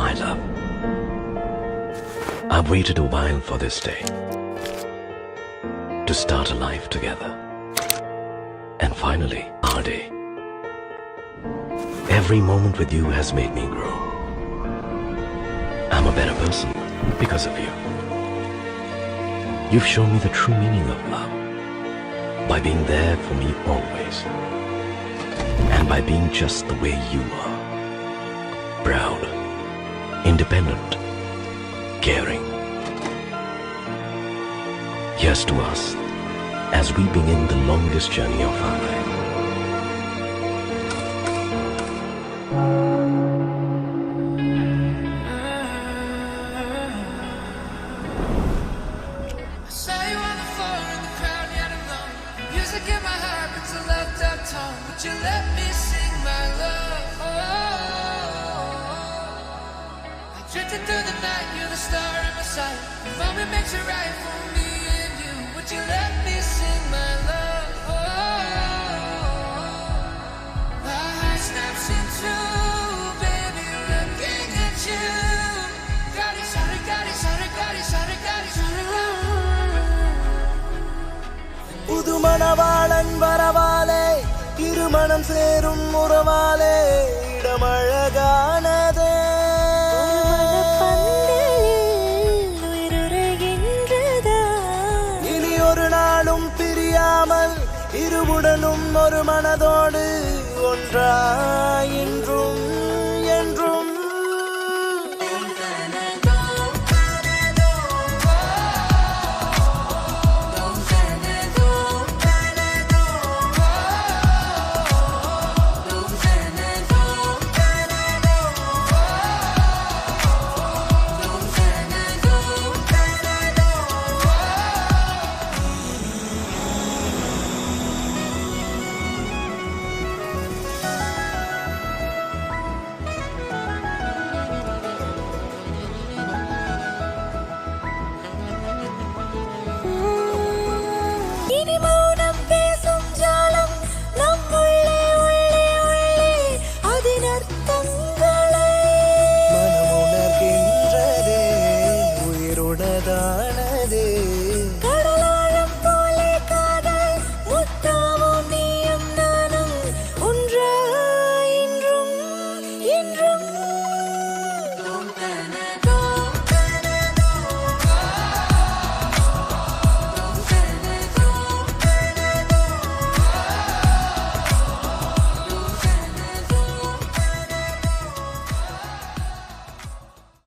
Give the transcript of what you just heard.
My love, I've waited a while for this day, to start a life together. And finally, our day. Every moment with you has made me grow. I'm a better person because of you. You've shown me the true meaning of love by being there for me always, and by being just the way you are. Proud, independent, caring. Here's to us as we begin the longest journey of our life. Would you let me sing my love? I drifted through the night, you're the star in my sight. The moment makes it right for me and you. Would you let me sing my love? My heart snaps in two, baby, looking at you. Got it, sorry, got it, sorry, got it, sorry, got it, sorry, got it. புது மணவாளன் வரவாலே திருமணம் சேரும் உறவாலே இடமழகானதே இனி ஒரு நாளும் பிரியாமல் இருவுடனும் ஒரு மனதோடு ஒன்றாய்